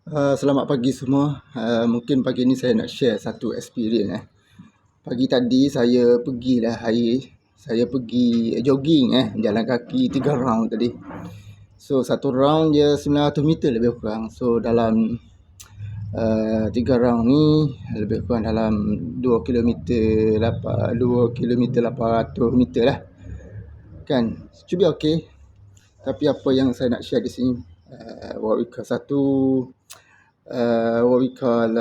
Selamat pagi semua. Mungkin pagi ni saya nak share satu experience. Pagi tadi saya pergilah air. Saya pergi jogging jalan kaki 3 round tadi. So satu round dia 900 meter lebih kurang. So dalam 3 round ni lebih kurang dalam 2 kilometer 2 kilometer 800 meter lah. Kan? Should be okay. Tapi apa yang saya nak share di sini what we call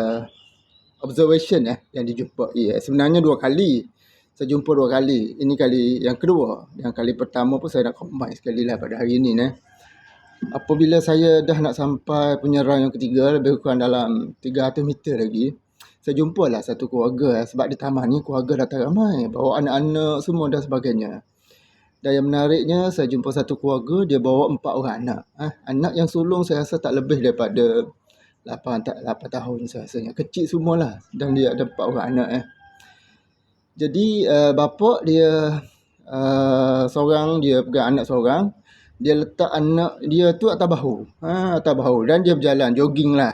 observation yang dijumpai. Sebenarnya 2 kali. Saya jumpa 2 kali. Ini kali yang kedua. Yang kali pertama pun saya nak combine sekali lah pada hari ini. Apabila saya dah nak sampai punya round yang ketiga, lebih kurang dalam 300 meter lagi, saya jumpalah satu keluarga. Sebab di taman ni keluarga datang ramai. Bawa anak-anak semua dan sebagainya. Dan yang menariknya, saya jumpa satu keluarga, dia bawa 4 orang anak. Anak yang sulung saya rasa tak lebih daripada 8 tahun saya rasanya. Kecil semualah. Dan dia ada 4 orang anak. Jadi, bapa dia seorang, dia pegang anak seorang. Dia letak anak dia tu atas bahu. Atas bahu. Dan dia berjalan, jogging lah.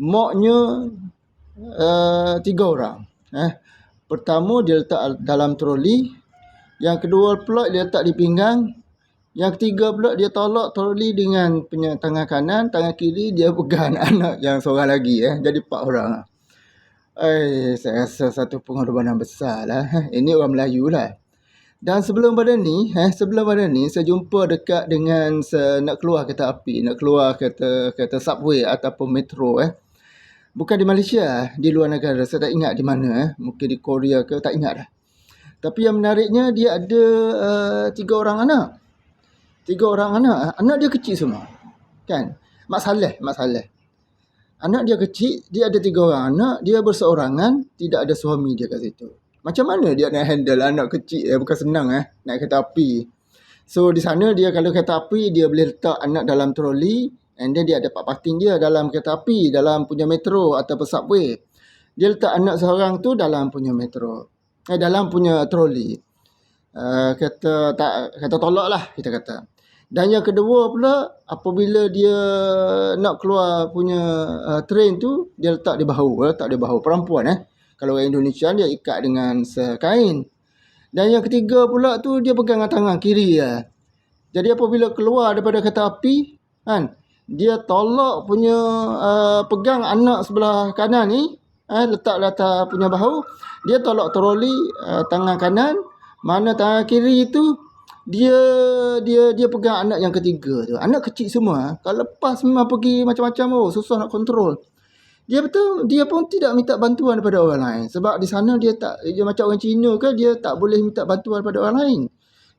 Maknya 3 orang. Pertama, dia letak dalam troli. Yang kedua pula dia letak di pinggang. Yang ketiga pula dia tolak troli dengan punya tangan kanan, tangan kiri dia pegang anak yang seorang lagi. Jadi 4 orang. Saya rasa satu pengorbanan besar lah. Ini orang Melayu lah. Dan sebelum pada ni saya jumpa dekat dengan nak keluar kereta api, nak keluar kereta subway ataupun metro. Bukan di Malaysia, di luar negara. Saya tak ingat di mana. Mungkin di Korea ke, tak ingat dah. Tapi yang menariknya dia ada 3 orang anak. 3 orang anak. Anak dia kecil semua. Kan? Mak Saleh. Anak dia kecil, dia ada 3 orang anak, dia berseorangan, tidak ada suami dia kat situ. Macam mana dia nak handle anak kecil? Bukan senang naik kereta api. So di sana dia kalau kereta api, dia boleh letak anak dalam troli, and then dia ada parking dia dalam kereta api, dalam punya metro atau subway. Dia letak anak seorang tu dalam punya metro. Dalam punya troli. Kata tolak lah kita kata. Dan yang kedua pula, apabila dia nak keluar punya train tu, dia letak di bahu. Perempuan Kalau orang Indonesia dia ikat dengan sekain. Dan yang ketiga pula tu dia pegang dengan tangan kiri. Jadi apabila keluar daripada kereta api, dia tolak punya pegang anak sebelah kanan ni, letak atas punya bahu, dia tolak troli tangan kanan, mana tangan kiri tu dia pegang anak yang ketiga tu. Anak kecil semua. Kalau lepas memang pergi macam-macam, susah nak kontrol. Dia pun tidak minta bantuan daripada orang lain. Sebab di sana dia macam orang Cina ke, dia tak boleh minta bantuan daripada orang lain.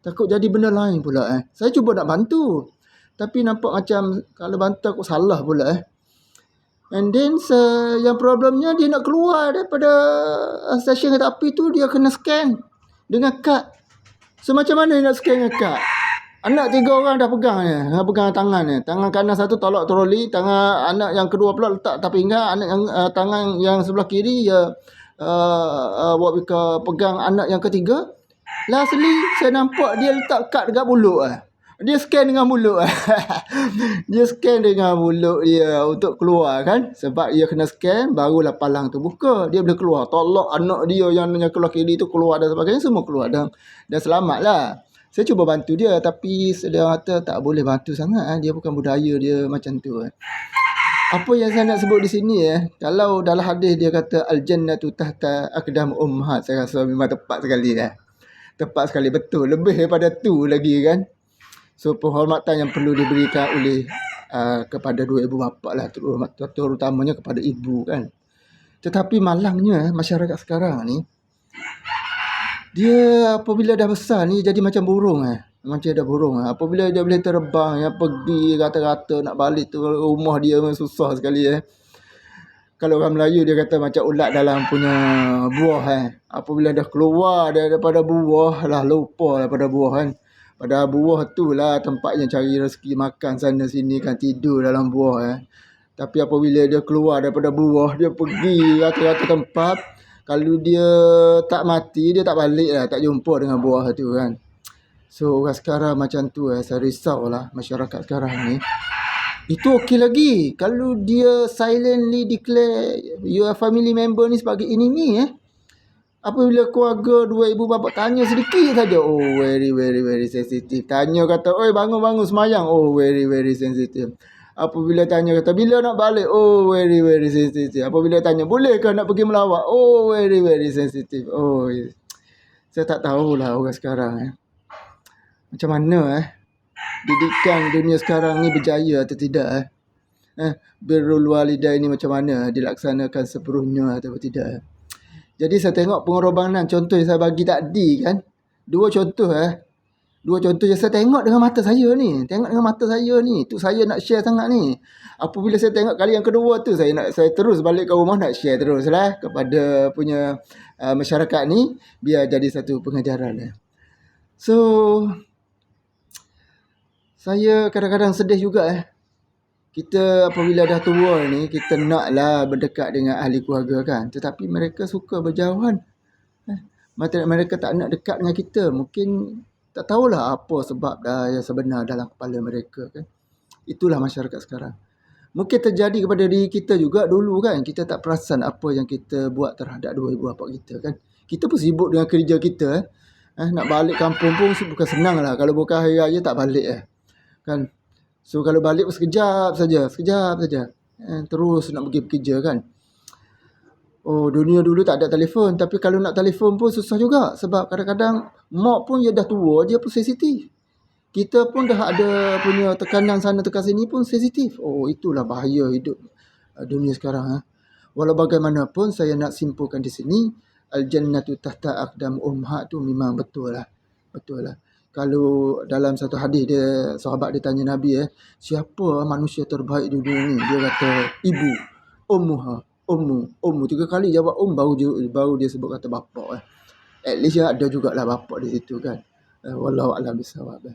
Takut jadi benda lain pula. Saya cuba nak bantu. Tapi nampak macam kalau bantu aku salah pula. And then yang problemnya dia nak keluar daripada stesen kereta api tu, dia kena scan dengan kad. So macam mana dia nak scan dengan kad? Anak 3 orang dah pegang tangan ni. Tangan kanan satu tolak troli, tangan anak yang kedua pula letak atas pinggang, anak yang tangan yang sebelah kiri pegang anak yang ketiga. Lastly saya nampak dia letak kad dekat mulut. Dia scan dengan mulut. Dia scan dengan mulut dia untuk keluar kan. Sebab dia kena scan, barulah palang tu buka. Dia boleh keluar. Tolak anak dia yang keluar kiri tu keluar dan sebagainya. Semua keluar dan selamat lah. Saya cuba bantu dia. Tapi dia kata tak boleh bantu sangat. Dia bukan budaya dia macam tu. Apa yang saya nak sebut di sini kalau dalam hadis dia kata al-jannatu tahta aqdam ummahat. Saya rasa memang tepat sekali Tepat sekali, betul. Lebih daripada tu lagi kan. So penghormatan yang perlu diberikan oleh kepada 2 ibu bapa lah, terutamanya kepada ibu kan. Tetapi malangnya masyarakat sekarang ni, dia apabila dah besar ni jadi macam burung macam dah burung. Apabila dia boleh terbang, pergi rata-rata nak balik tu rumah dia susah sekali. Kalau orang Melayu dia kata macam ulat dalam punya buah. Apabila dah keluar daripada buah lah, lupa daripada buah kan. Pada buah tu lah tempatnya cari rezeki, makan sana sini kan, tidur dalam buah. Tapi apabila dia keluar daripada buah, dia pergi rata-rata tempat. Kalau dia tak mati, dia tak balik lah, tak jumpa dengan buah tu kan. So orang sekarang macam tu saya risau lah masyarakat sekarang ni. itu okey lagi. Kalau dia silently declare your family member ni sebagai enemy apabila keluarga dua ibu bapa tanya sedikit saja, oh very very very sensitive. Tanya kata, oi bangun semayang, oh very very sensitive. Apabila tanya kata bila nak balik, oh very very sensitive. Apabila tanya boleh ke nak pergi melawat, oh very very sensitive. Oh, saya tak tahulah orang sekarang macam mana didikan dunia sekarang ni berjaya atau tidak birrul walidain ni macam mana dilaksanakan sepenuhnya atau tidak. Jadi saya tengok pengorbanan contoh yang saya bagi tadi kan, dua contoh yang saya tengok dengan mata saya ni. Tu saya nak share sangat ni. Apabila saya tengok kali yang kedua tu, saya terus balik ke rumah nak share terus lah kepada punya masyarakat ni, biar jadi satu pengajaran. So saya kadang-kadang sedih juga kita apabila dah tua ni, kita naklah berdekat dengan ahli keluarga kan, tetapi mereka suka berjauhan. Mereka tak nak dekat dengan kita. Mungkin tak tahulah apa sebab yang sebenar dalam kepala mereka kan. Itulah masyarakat sekarang. Mungkin terjadi kepada diri kita juga dulu kan. Kita tak perasan apa yang kita buat terhadap dua ibu bapa kita kan. Kita pun sibuk dengan kerja kita. Nak balik kampung pun bukan senang lah. Kalau bukan hari raya tak balik kan. So kalau balik pun sekejap saja. Terus nak pergi bekerja kan. Oh, dunia dulu tak ada telefon. Tapi kalau nak telefon pun susah juga. Sebab kadang-kadang mak pun dia dah tua, dia pun sensitif. Kita pun dah ada punya tekanan sana tekan sini pun sensitif. Oh, itulah bahaya hidup dunia sekarang. Walau bagaimanapun saya nak simpulkan di sini, al-jannatu tahta aqdam ummahat tu memang betul lah. Kalau dalam satu hadis dia, sahabat dia tanya Nabi siapa manusia terbaik di dunia ni? Dia kata ibu, ummu 3 kali jawab baru dia sebut kata bapa. At least ada jugalah bapa di situ kan. Wallahu a'lam bissawab.